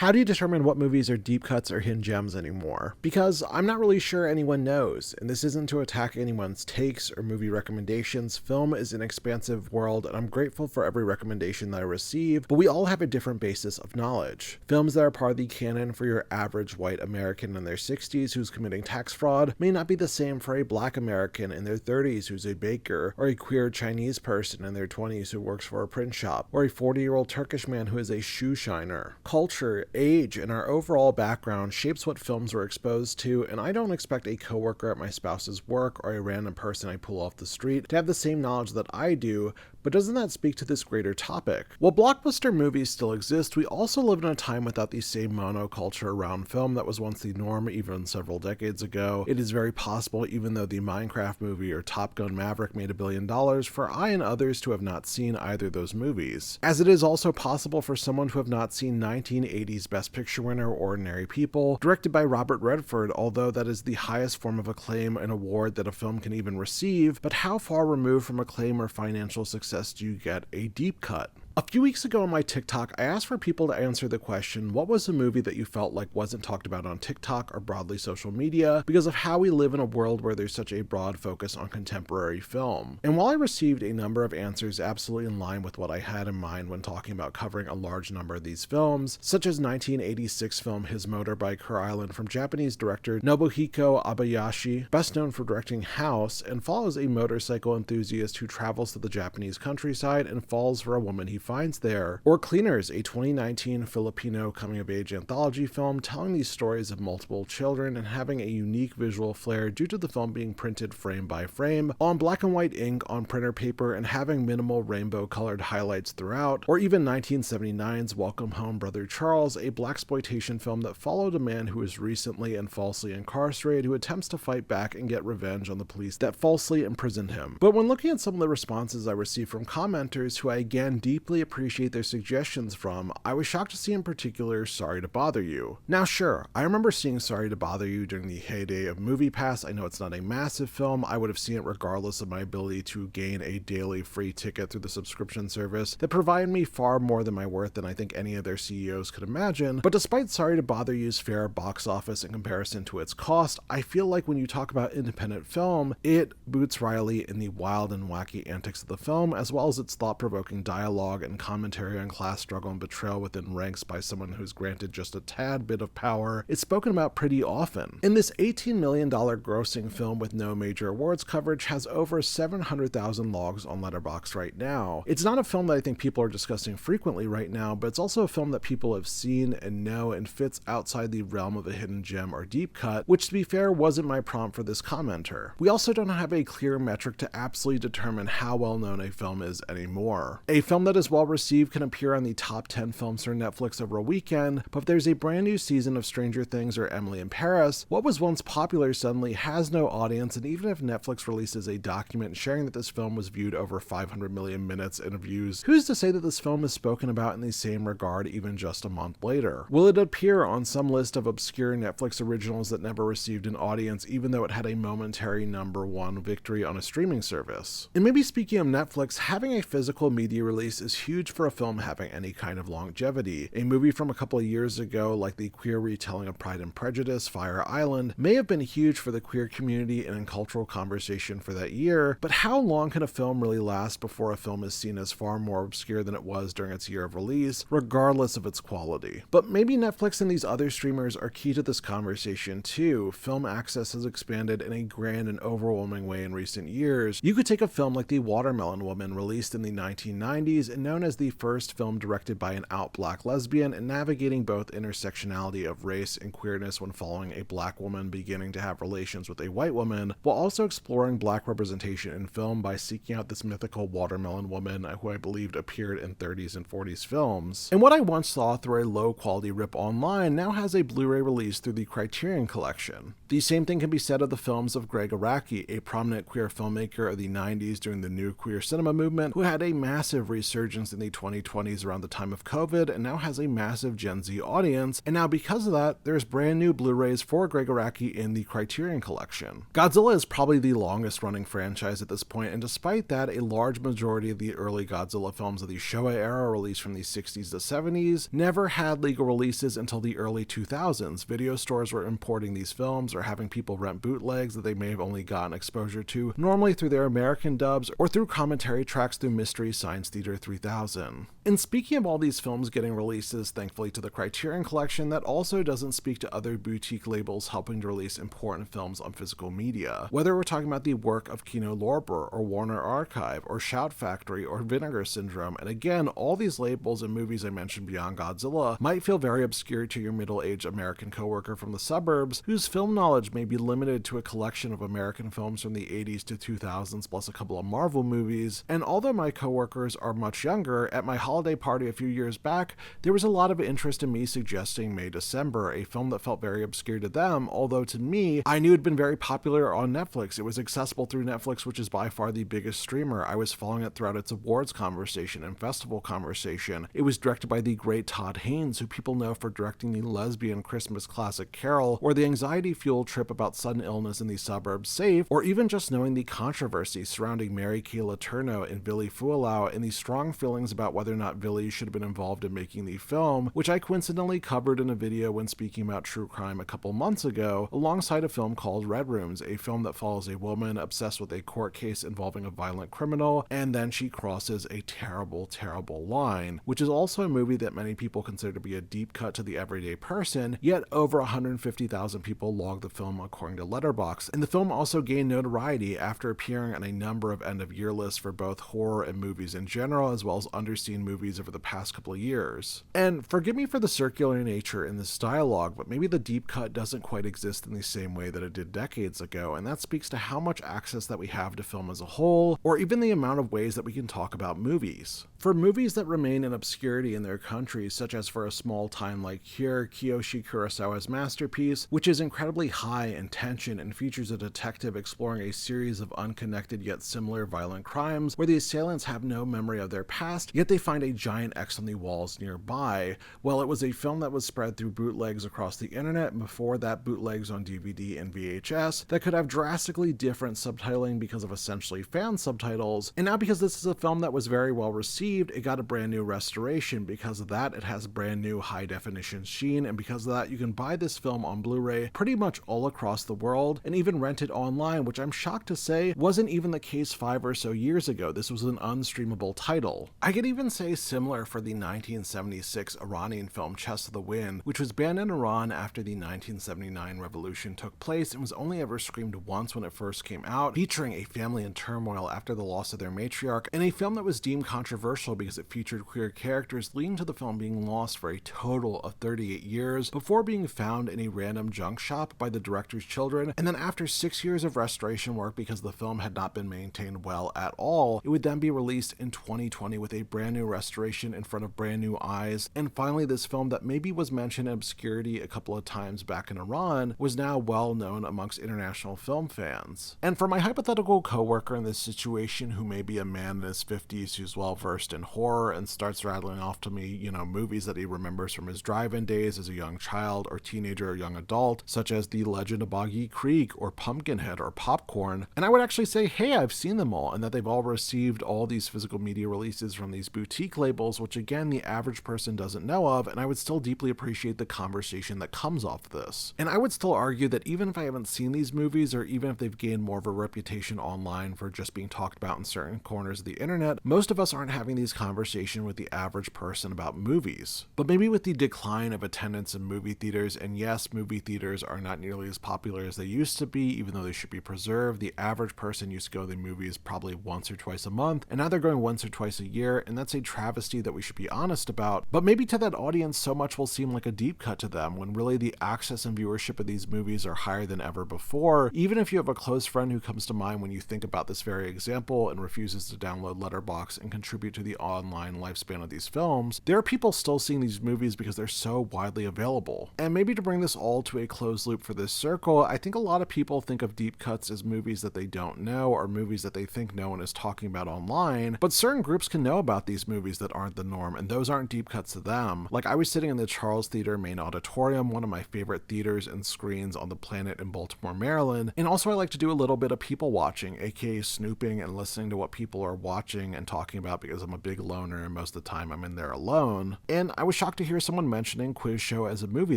How do you determine what movies are deep cuts or hidden gems anymore? Because I'm not really sure anyone knows, and this isn't to attack anyone's takes or movie recommendations. Film is an expansive world, and I'm grateful for every recommendation that I receive, but we all have a different basis of knowledge. Films that are part of the canon for your average white American in their 60s who's committing tax fraud may not be the same for a black American in their 30s who's a baker, or a queer Chinese person in their 20s who works for a print shop, or a 40-year-old Turkish man who is a shoe shiner. Culture, age, and our overall background shapes what films we're exposed to, and I don't expect a coworker at my spouse's work or a random person I pull off the street to have the same knowledge that I do, but doesn't that speak to this greater topic? While blockbuster movies still exist, we also live in a time without the same monoculture around film that was once the norm even several decades ago. It is very possible, even though the Minecraft movie or Top Gun Maverick made $1 billion, for I and others to have not seen either of those movies. As it is also possible for someone to have not seen 1980s Best Picture winner Ordinary People, directed by Robert Redford, although that is the highest form of acclaim and award that a film can even receive, but how far removed from acclaim or financial success do you get a deep cut? A few weeks ago on my TikTok, I asked for people to answer the question, what was a movie that you felt like wasn't talked about on TikTok or broadly social media because of how we live in a world where there's such a broad focus on contemporary film? And while I received a number of answers absolutely in line with what I had in mind when talking about covering a large number of these films, such as 1986 film His Motorbike Island from Japanese director Nobuhiko Abayashi, best known for directing House, and follows a motorcycle enthusiast who travels to the Japanese countryside and falls for a woman he finds there, or Cleaners, a 2019 Filipino coming-of-age anthology film telling these stories of multiple children and having a unique visual flair due to the film being printed frame by frame on black and white ink on printer paper and having minimal rainbow-colored highlights throughout, or even 1979's Welcome Home, Brother Charles, a blaxploitation film that followed a man who was recently and falsely incarcerated who attempts to fight back and get revenge on the police that falsely imprisoned him. But when looking at some of the responses I received from commenters, who I again deeply appreciate their suggestions from, I was shocked to see in particular Sorry to Bother You. Now sure, I remember seeing Sorry to Bother You during the heyday of MoviePass. I know it's not a massive film, I would have seen it regardless of my ability to gain a daily free ticket through the subscription service that provided me far more than my worth than I think any of their CEOs could imagine. But despite Sorry to Bother You's fair box office in comparison to its cost, I feel like when you talk about independent film, it boots Riley in the wild and wacky antics of the film, as well as its thought-provoking dialogue and commentary on class struggle and betrayal within ranks by someone who's granted just a tad bit of power is spoken about pretty often. And this $18 million grossing film with no major awards coverage has over 700,000 logs on Letterboxd right now. It's not a film that I think people are discussing frequently right now, but it's also a film that people have seen and know and fits outside the realm of a hidden gem or deep cut, which to be fair wasn't my prompt for this commenter. We also don't have a clear metric to absolutely determine how well known a film is anymore. A film that is well received can appear on the top 10 films for Netflix over a weekend, but if there's a brand new season of Stranger Things or Emily in Paris, what was once popular suddenly has no audience, and even if Netflix releases a document sharing that this film was viewed over 500 million minutes in views, who's to say that this film is spoken about in the same regard even just a month later? Will it appear on some list of obscure Netflix originals that never received an audience even though it had a momentary #1 victory on a streaming service? And maybe speaking of Netflix, having a physical media release is huge for a film having any kind of longevity. A movie from a couple of years ago, like the queer retelling of Pride and Prejudice, Fire Island, may have been huge for the queer community and in cultural conversation for that year, but how long can a film really last before a film is seen as far more obscure than it was during its year of release, regardless of its quality? But maybe Netflix and these other streamers are key to this conversation too. Film access has expanded in a grand and overwhelming way in recent years. You could take a film like The Watermelon Woman, released in the 1990s and known as the first film directed by an out black lesbian and navigating both intersectionality of race and queerness when following a black woman beginning to have relations with a white woman, while also exploring black representation in film by seeking out this mythical watermelon woman who I believed appeared in 30s and 40s films. And what I once saw through a low quality rip online now has a Blu-ray release through the Criterion Collection. The same thing can be said of the films of Greg Araki, a prominent queer filmmaker of the 90s during the new queer cinema movement who had a massive resurgence resurgence in the 2020s around the time of COVID and now has a massive Gen Z audience, and now because of that, there's brand new Blu-rays for Greg Araki in the Criterion Collection. Godzilla is probably the longest running franchise at this point, and despite that, a large majority of the early Godzilla films of the Showa era, released from the 60s to 70s, never had legal releases until the early 2000s. Video stores were importing these films or having people rent bootlegs that they may have only gotten exposure to, normally through their American dubs or through commentary tracks through Mystery Science Theater 3000. And speaking of all these films getting releases, thankfully to the Criterion Collection, that also doesn't speak to other boutique labels helping to release important films on physical media. Whether we're talking about the work of Kino Lorber or Warner Archive or Shout Factory or Vinegar Syndrome, and again, all these labels and movies I mentioned beyond Godzilla might feel very obscure to your middle-aged American coworker from the suburbs whose film knowledge may be limited to a collection of American films from the 80s to 2000s plus a couple of Marvel movies. And although my coworkers are much younger, at my holiday party a few years back, there was a lot of interest in me suggesting May December, a film that felt very obscure to them, although to me, I knew it had been very popular on Netflix. It was accessible through Netflix, which is by far the biggest streamer. I was following it throughout its awards conversation and festival conversation. It was directed by the great Todd Haynes, who people know for directing the lesbian Christmas classic Carol, or the anxiety-fueled trip about sudden illness in the suburbs Safe, or even just knowing the controversy surrounding Mary Kay Letourneau and Billy Fualau and the strong feelings about whether or not Billy should have been involved in making the film, which I coincidentally covered in a video when speaking about true crime a couple months ago, alongside a film called Red Rooms, a film that follows a woman obsessed with a court case involving a violent criminal, and then she crosses a terrible, terrible line, which is also a movie that many people consider to be a deep cut to the everyday person, yet over 150,000 people logged the film according to Letterboxd, and the film also gained notoriety after appearing on a number of end-of-year lists for both horror and movies in general, as well as underseen movies over the past couple of years. And forgive me for the circular nature in this dialogue, but maybe the deep cut doesn't quite exist in the same way that it did decades ago, and that speaks to how much access that we have to film as a whole, or even the amount of ways that we can talk about movies. For movies that remain in obscurity in their countries, such as For a Small Time Like Here, Kiyoshi Kurosawa's masterpiece, which is incredibly high in tension and features a detective exploring a series of unconnected yet similar violent crimes where the assailants have no memory of their past, yet they find a giant X on the walls nearby. Well, it was a film that was spread through bootlegs across the internet, and before that bootlegs on DVD and VHS that could have drastically different subtitling because of essentially fan subtitles, and now because this is a film that was very well received, it got a brand new restoration. Because of that, it has a brand new high definition sheen, and because of that, you can buy this film on Blu-ray pretty much all across the world and even rent it online, which I'm shocked to say wasn't even the case 5 or so years ago. This was an unstreamable title. I could even say similar for the 1976 Iranian film Chess of the Wind, which was banned in Iran after the 1979 revolution took place and was only ever screened once when it first came out, featuring a family in turmoil after the loss of their matriarch, and a film that was deemed controversial because it featured queer characters, leading to the film being lost for a total of 38 years before being found in a random junk shop by the director's children. And then after 6 years of restoration work, because the film had not been maintained well at all, it would then be released in 2020 with a brand new restoration in front of brand new eyes. And finally, this film that maybe was mentioned in obscurity a couple of times back in Iran was now well known amongst international film fans. And for my hypothetical coworker in this situation, who may be a man in his 50s who's well versed in horror and starts rattling off to me, movies that he remembers from his drive-in days as a young child or teenager or young adult, such as The Legend of Boggy Creek or Pumpkinhead or Popcorn, and I would actually say, hey, I've seen them all, and that they've all received all these physical media releases from these boutique labels, which again, the average person doesn't know of, and I would still deeply appreciate the conversation that comes off this. And I would still argue that even if I haven't seen these movies, or even if they've gained more of a reputation online for just being talked about in certain corners of the internet, most of us aren't having these conversations with the average person about movies. But maybe with the decline of attendance in movie theaters, and yes, movie theaters are not nearly as popular as they used to be, even though they should be preserved. The average person used to go to the movies probably once or twice a month, and now they're going once or twice a year, and that's a travesty that we should be honest about. But maybe to that audience, so much will seem like a deep cut to them, when really the access and viewership of these movies are higher than ever before. Even if you have a close friend who comes to mind when you think about this very example and refuses to download Letterboxd and contribute to the online lifespan of these films, there are people still seeing these movies because they're so widely available. And maybe to bring this all to a closed loop for this circle, I think a lot of people think of deep cuts as movies that they don't know, or movies that they think no one is talking about online, but certain groups can know about these movies that aren't the norm, and those aren't deep cuts to them. Like, I was sitting in the Charles Theater main auditorium, one of my favorite theaters and screens on the planet in Baltimore, Maryland, and also I like to do a little bit of people watching, aka snooping and listening to what people are watching and talking about, because I'm a big loner and most of the time I'm in there alone. And I was shocked to hear someone mentioning Quiz Show as a movie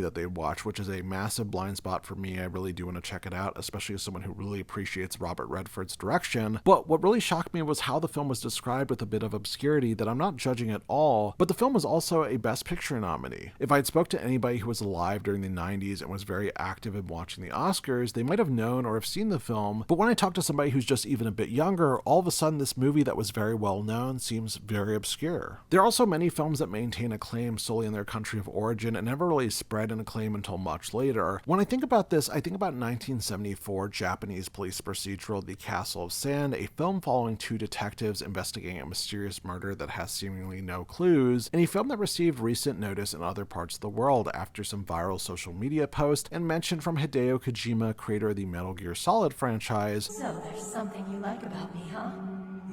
that they'd watch, which is a massive blind spot for me. I really do want to check it out, especially as someone who really appreciates Robert Redford's direction. But what really shocked me was how the film was described with a bit of obscurity that I'm not judging at all, but the film was also a Best Picture nominee. If I'd spoke to anybody who was alive during the 90s and was very active in watching the Oscars, they might have known or have seen the film, but when I talk to somebody who's just even a bit younger, all of a sudden this movie that was very well known seems very obscure. There are also many films that maintain acclaim solely in their country of origin and never really spread an acclaim until much later. When I think about this, I think about 1974 Japanese police procedural The Castle of Sand, a film following two detectives investigating a mysterious murder that has seemingly no clues, and a film that received recent notice in other parts of the world after some viral social media posts and mention from Hideo Kojima, creator of the Metal Gear Solid franchise. So there's something you like about me, huh?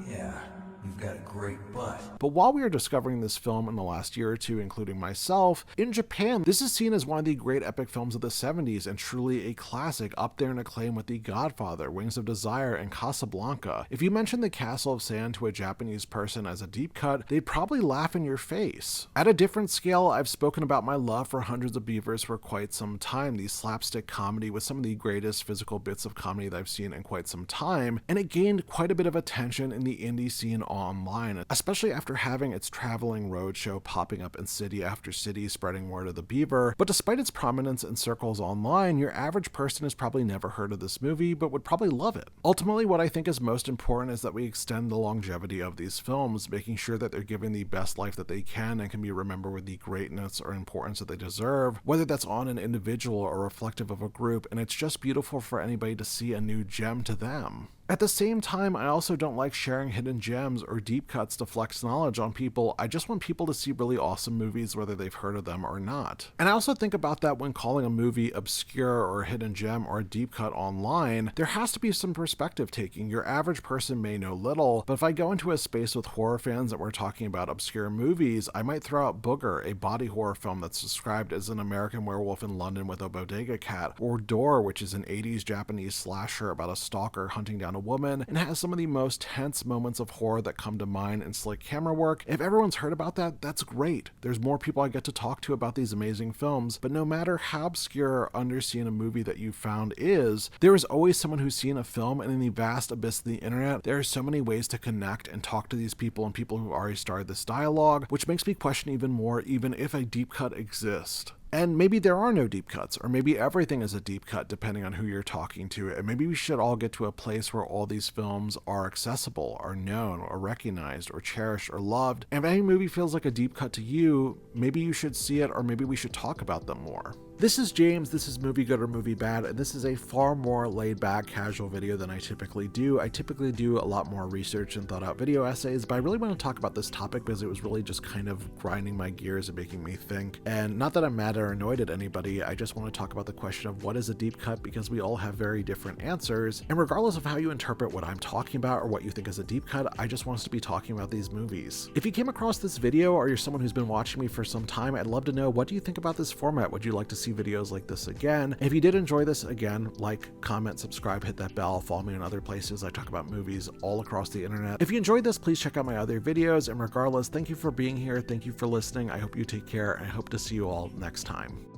Yeah. You've got a great butt. But while we were discovering this film in the last year or two, including myself, in Japan, this is seen as one of the great epic films of the 70s and truly a classic, up there in acclaim with The Godfather, Wings of Desire, and Casablanca. If you mention The Castle of Sand to a Japanese person as a deep cut, they'd probably laugh in your face. At a different scale, I've spoken about my love for Hundreds of Beavers for quite some time, the slapstick comedy with some of the greatest physical bits of comedy that I've seen in quite some time, and it gained quite a bit of attention in the indie scene online, especially after having its traveling roadshow popping up in city after city spreading word of the Beaver. But despite its prominence in circles online, your average person has probably never heard of this movie but would probably love it. Ultimately, what I think is most important is that we extend the longevity of these films, making sure that they're given the best life that they can and can be remembered with the greatness or importance that they deserve, whether that's on an individual or reflective of a group, and it's just beautiful for anybody to see a new gem to them. At the same time, I also don't like sharing hidden gems or deep cuts to flex knowledge on people. I just want people to see really awesome movies whether they've heard of them or not. And I also think about that when calling a movie obscure or a hidden gem or a deep cut online. There has to be some perspective taking. Your average person may know little, but if I go into a space with horror fans and we're talking about obscure movies, I might throw out Booger, a body horror film that's described as an American werewolf in London with a bodega cat, or Door, which is an 80s Japanese slasher about a stalker hunting down a woman and has some of the most tense moments of horror that come to mind in slick camera work. If everyone's heard about that, that's great. There's more people I get to talk to about these amazing films, but no matter how obscure or underseen a movie that you found is, there is always someone who's seen a film, and in the vast abyss of the internet, there are so many ways to connect and talk to these people and people who already started this dialogue, which makes me question even more, even if a deep cut exists. And maybe there are no deep cuts, or maybe everything is a deep cut depending on who you're talking to, and maybe we should all get to a place where all these films are accessible, are known, or recognized, or cherished, or loved. And if any movie feels like a deep cut to you, maybe you should see it, or maybe we should talk about them more. This is James, this is Movie Good or Movie Bad, and this is a far more laid-back, casual video than I typically do. I typically do a lot more research and thought-out video essays, but I really want to talk about this topic because it was really just kind of grinding my gears and making me think. And not that I'm mad or annoyed at anybody, I just want to talk about the question of what is a deep cut, because we all have very different answers. And regardless of how you interpret what I'm talking about or what you think is a deep cut, I just want us to be talking about these movies. If you came across this video or you're someone who's been watching me for some time, I'd love to know, what do you think about this format? Would you like to see videos like this again? If you did enjoy this, again, like, comment, subscribe, hit that bell, follow me in other places. I talk about movies all across the internet. If you enjoyed this, please check out my other videos, and regardless, thank you for being here, thank you for listening, I hope you take care, and I hope to see you all next time.